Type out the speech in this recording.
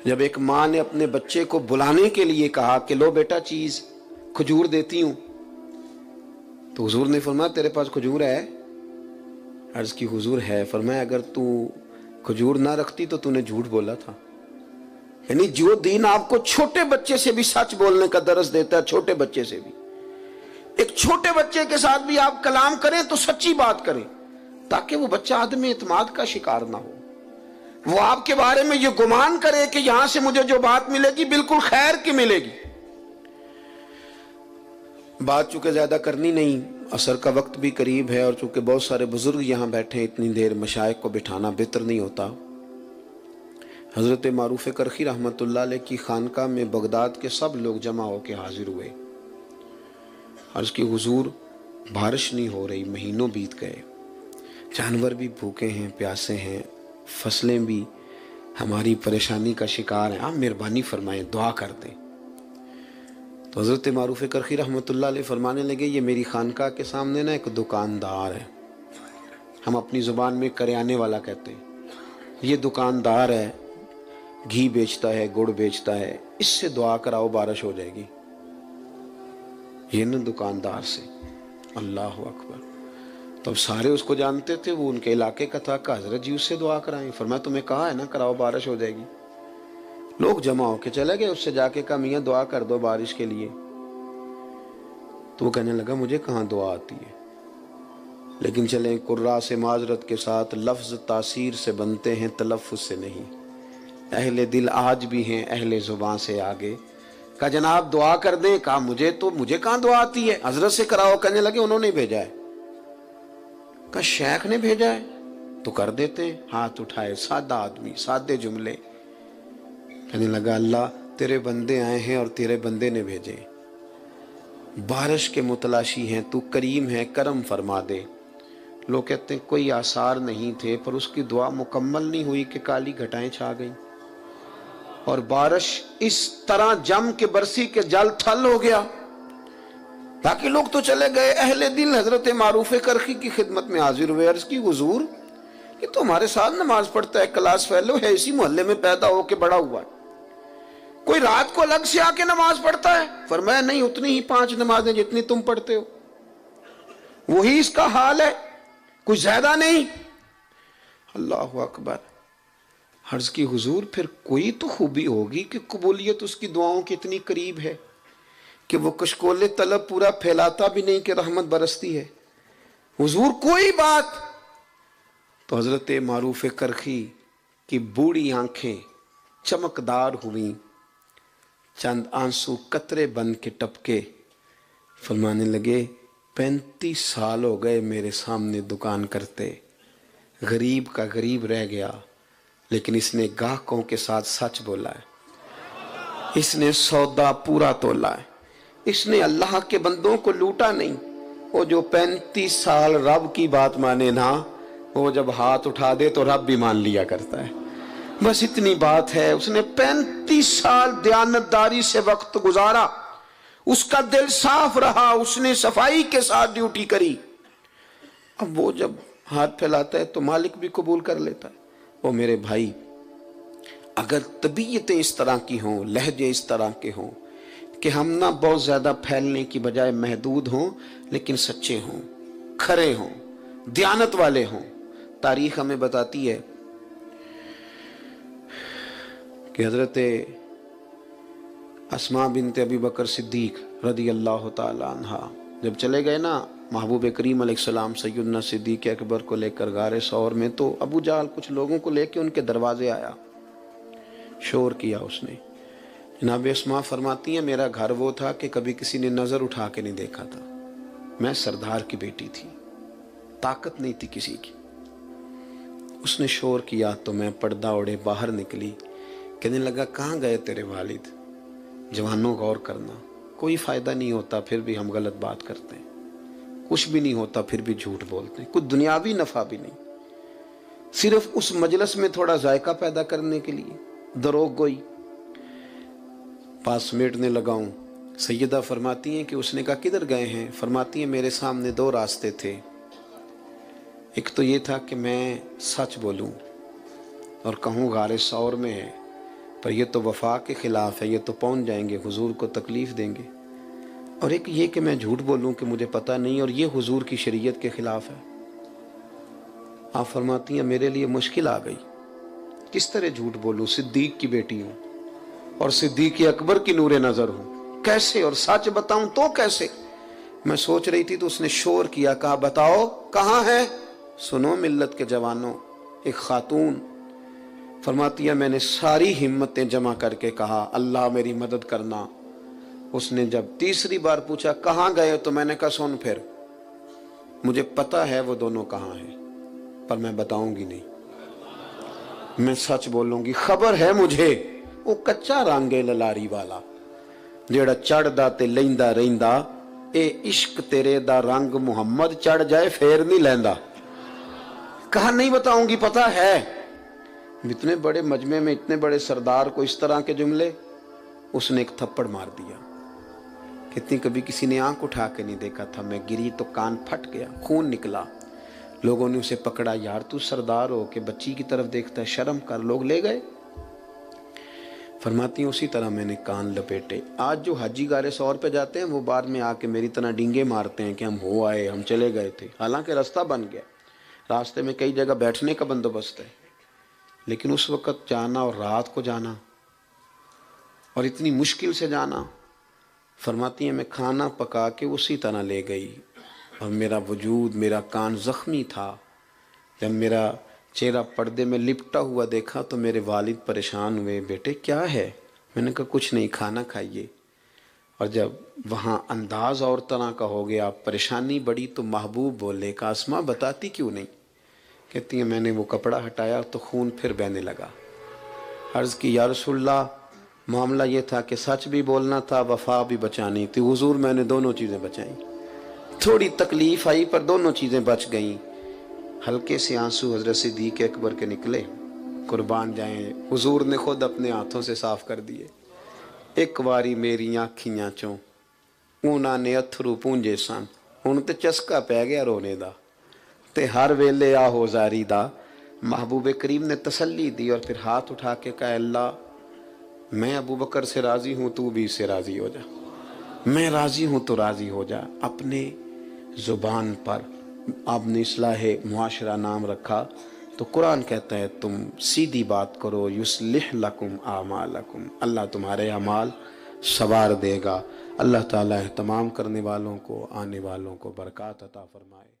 جب ایک ماں نے اپنے بچے کو بلانے کے لیے کہا کہ لو بیٹا چیز کھجور دیتی ہوں، تو حضور نے فرمایا تیرے پاس کھجور ہے؟ عرض کی حضور ہے۔ فرمایا اگر تو کھجور نہ رکھتی تو نے جھوٹ بولا تھا۔ یعنی جو دین آپ کو چھوٹے بچے سے بھی سچ بولنے کا درس دیتا ہے، چھوٹے بچے سے بھی، ایک چھوٹے بچے کے ساتھ بھی آپ کلام کریں تو سچی بات کریں، تاکہ وہ بچہ عدم اعتماد کا شکار نہ ہو، وہ آپ کے بارے میں یہ گمان کرے کہ یہاں سے مجھے جو بات ملے گی بالکل خیر کی ملے گی۔ بات چونکہ زیادہ کرنی نہیں، عصر کا وقت بھی قریب ہے، اور چونکہ بہت سارے بزرگ یہاں بیٹھے ہیں، اتنی دیر مشائخ کو بٹھانا بہتر نہیں ہوتا۔ حضرت معروف کرخی رحمۃ اللہ علیہ کی خانقاہ میں بغداد کے سب لوگ جمع ہو کے حاضر ہوئے۔ عرض کی حضور بارش نہیں ہو رہی، مہینوں بیت گئے، جانور بھی بھوکے ہیں، پیاسے ہیں، فصلیں بھی ہماری پریشانی کا شکار ہیں، آپ مہربانی فرمائیں، دعا کر دیں۔ تو حضرت معروف کرخی رحمۃ اللہ علیہ فرمانے لگے یہ میری خانقاہ کے سامنے نا ایک دکاندار ہے، ہم اپنی زبان میں کریانے والا کہتے ہیں، یہ دکاندار ہے، گھی بیچتا ہے، گڑ بیچتا ہے، اس سے دعا کراؤ بارش ہو جائے گی۔ یہ نا دکاندار سے، اللہ اکبر۔ تو اب سارے اس کو جانتے تھے، وہ ان کے علاقے کا تھا، کہ حضرت جی اس سے دعا کرائیں۔ فرمایا تمہیں کہا ہے نا کراؤ بارش ہو جائے گی۔ لوگ جمع ہو کے چلے گئے، اس سے جا کے کہا میاں دعا کر دو بارش کے لیے۔ تو وہ کہنے لگا مجھے کہاں دعا آتی ہے، لیکن چلیں قراء سے معذرت کے ساتھ، لفظ تاثیر سے بنتے ہیں تلفظ سے نہیں، اہل دل آج بھی ہیں اہل زبان سے آگے۔ کہا جناب دعا کر دیں۔ کہا مجھے کہاں دعا آتی ہے، حضرت سے کراؤ۔ کہنے لگے انہوں نے بھیجا ہے۔ کہا شیخ نے بھیجا ہے تو کر دیتے ہیں۔ ہاتھ اٹھائے، سادہ آدمی، سادے جملے۔ کہنے لگا اللہ تیرے بندے آئے ہیں اور تیرے بندے نے بھیجے، بارش کے متلاشی ہیں، تو کریم ہے، کرم فرما دے۔ لوگ کہتے ہیں کوئی آثار نہیں تھے، پر اس کی دعا مکمل نہیں ہوئی کہ کالی گھٹائیں چھا گئیں اور بارش اس طرح جم کے برسی کے جل تھل ہو گیا۔ باقی لوگ تو چلے گئے، اہل دل حضرت معروف کرخی کی خدمت میں حاضر ہوئے۔ عرض کی حضور یہ تو ہمارے ساتھ نماز پڑھتا ہے، کلاس فیلو ہے، اسی محلے میں پیدا ہو کے بڑا ہوا ہے، کوئی رات کو الگ سے آ کے نماز پڑھتا ہے؟ فرمایا نہیں، اتنی ہی 5 نمازیں جتنی تم پڑھتے ہو، وہی اس کا حال ہے، کچھ زیادہ نہیں۔ اللہ اکبر۔ عرض کی حضور پھر کوئی تو خوبی ہوگی کہ قبولیت اس کی دعاؤں کی اتنی قریب ہے کہ وہ کشکول طلب پورا پھیلاتا بھی نہیں کہ رحمت برستی ہے، حضور کوئی بات؟ تو حضرت معروف کرخی کی بوڑھی آنکھیں چمکدار ہوئیں، چند آنسو قطرے بن کے ٹپکے، فرمانے لگے 35 سال ہو گئے میرے سامنے دکان کرتے، غریب کا غریب رہ گیا، لیکن اس نے گاہکوں کے ساتھ سچ بولا ہے، اس نے سودا پورا تولا ہے، اس نے اللہ کے بندوں کو لوٹا نہیں۔ وہ جو 35 سال رب کی بات مانے نا، وہ جب ہاتھ اٹھا دے تو رب بھی مان لیا کرتا ہے، بس اتنی بات ہے۔ اس نے 35 سال دیانتداری سے وقت گزارا، اس کا دل صاف رہا، اس نے صفائی کے ساتھ ڈیوٹی کری۔ اب وہ جب ہاتھ پھیلاتا ہے تو مالک بھی قبول کر لیتا ہے۔ وہ میرے بھائی، اگر طبیعتیں اس طرح کی ہوں، لہجے اس طرح کے ہوں کہ ہم نہ بہت زیادہ پھیلنے کی بجائے محدود ہوں، لیکن سچے ہوں، کھرے ہوں، دیانت والے ہوں۔ تاریخ ہمیں بتاتی ہے کہ حضرت اسماء بنت ابی بکر صدیق رضی اللہ تعالی عنہ جب چلے گئے نا محبوب کریم علیہ السلام سیدنا صدیق اکبر کو لے کر غار ثور میں، تو ابو جہل کچھ لوگوں کو لے کے ان کے دروازے آیا، شور کیا اس نے۔ جناب اسماء فرماتی ہیں میرا گھر وہ تھا کہ کبھی کسی نے نظر اٹھا کے نہیں دیکھا تھا، میں سردار کی بیٹی تھی، طاقت نہیں تھی کسی کی۔ اس نے شور کیا تو میں پردہ اوڑے باہر نکلی، کہنے لگا کہاں گئے تیرے والد؟ جوانوں غور کرنا، کوئی فائدہ نہیں ہوتا پھر بھی ہم غلط بات کرتے ہیں، کچھ بھی نہیں ہوتا پھر بھی جھوٹ بولتے ہیں، کچھ دنیاوی نفع بھی نہیں، صرف اس مجلس میں تھوڑا ذائقہ پیدا کرنے کے لیے دروغ گوئی۔ پاس سمیٹنے لگا ہوں، سیدہ فرماتی ہیں کہ اس نے کہا کدھر گئے ہیں؟ فرماتی ہیں میرے سامنے 2 راستے تھے، ایک تو یہ تھا کہ میں سچ بولوں اور کہوں غار ثور میں ہے، پر یہ تو وفا کے خلاف ہے، یہ تو پہنچ جائیں گے، حضور کو تکلیف دیں گے۔ اور ایک یہ کہ میں جھوٹ بولوں کہ مجھے پتہ نہیں، اور یہ حضور کی شریعت کے خلاف ہے۔ آپ فرماتی ہیں میرے لیے مشکل آ گئی، کس طرح جھوٹ بولوں؟ صدیق کی بیٹی ہوں اور صدیق اکبر کی نور نظر ہوں، کیسے؟ اور سچ بتاؤں تو کیسے؟ میں سوچ رہی تھی تو اس نے شور کیا، کہا بتاؤ کہاں ہے؟ سنو ملت کے جوانوں، ایک خاتون فرماتی ہے میں نے ساری ہمتیں جمع کر کے کہا اللہ میری مدد کرنا۔ اس نے جب تیسری بار پوچھا کہاں گئے تو میں نے کہا سن پھر، مجھے پتہ ہے وہ دونوں کہاں ہیں، پر میں بتاؤں گی نہیں، میں سچ بولوں گی۔ خبر ہے مجھے وہ کچا رنگ ہے للاری والا، جیڑا چڑھدا تے لیندا رہندا، اے عشق تیرے دا رنگ محمد چڑھ جائے پھر نہیں لیندا۔ کہا نہیں بتاؤں گی، پتہ ہے۔ اتنے بڑے مجمع میں اتنے بڑے سردار کو اس طرح کے جملے، اس نے ایک تھپڑ مار دیا۔ کتنی کبھی کسی نے آنکھ اٹھا کے نہیں دیکھا تھا، میں گری تو کان پھٹ گیا، خون نکلا۔ لوگوں نے اسے پکڑا، یار تو سردار ہو کہ بچی کی طرف دیکھتا ہے، شرم کر۔ لوگ لے گئے۔ فرماتی ہیں اسی طرح میں نے کان لپیٹے۔ آج جو حاجی غار سور پہ جاتے ہیں وہ بعد میں آ کے میری طرح ڈینگے مارتے ہیں کہ ہم ہو آئے، ہم چلے گئے تھے، حالانکہ راستہ بن گیا، راستے میں کئی جگہ بیٹھنے کا بندوبست ہے، لیکن اس وقت جانا اور رات کو جانا اور اتنی مشکل سے جانا۔ فرماتی ہیں میں کھانا پکا کے اسی طرح لے گئی، اور میرا وجود، میرا کان زخمی تھا۔ جب میرا چہرہ پردے میں لپٹا ہوا دیکھا تو میرے والد پریشان ہوئے، بیٹے کیا ہے؟ میں نے کہا کچھ نہیں، کھانا کھائیے۔ اور جب وہاں انداز اور طرح کا ہو گیا، پریشانی بڑی، تو محبوب بولے کہ اسماء بتاتی کیوں نہیں؟ کہتی ہیں میں نے وہ کپڑا ہٹایا تو خون پھر بہنے لگا۔ عرض کی یا رسول اللہ، معاملہ یہ تھا کہ سچ بھی بولنا تھا، وفا بھی بچانی تھی۔ حضور میں نے دونوں چیزیں بچائیں، تھوڑی تکلیف آئی پر دونوں چیزیں بچ گئیں۔ ہلکے سے آنسو حضرت صدیق اکبر کے نکلے، قربان جائیں، حضور نے خود اپنے ہاتھوں سے صاف کر دیے۔ ایک واری میری آنکھیاں چوں انہاں نے اتھرو پونجے سن، ہن تے چسکا پہ گیا رونے دا، تے ہر ویلے آہو زاری دا۔ محبوب کریم نے تسلی دی اور پھر ہاتھ اٹھا کے کہا اللہ میں ابو بکر سے راضی ہوں، تو بھی اس سے راضی ہو جا، میں راضی ہوں تو راضی ہو جا۔ اپنے زبان پر آپ نے اصلاح معاشرہ نام رکھا، تو قرآن کہتا ہے تم سیدھی بات کرو، یصلح لکم اعمالکم، اللہ تمہارے اعمال سنوار دے گا۔ اللہ تعالیٰ اہتمام کرنے والوں کو، آنے والوں کو برکات عطا فرمائے۔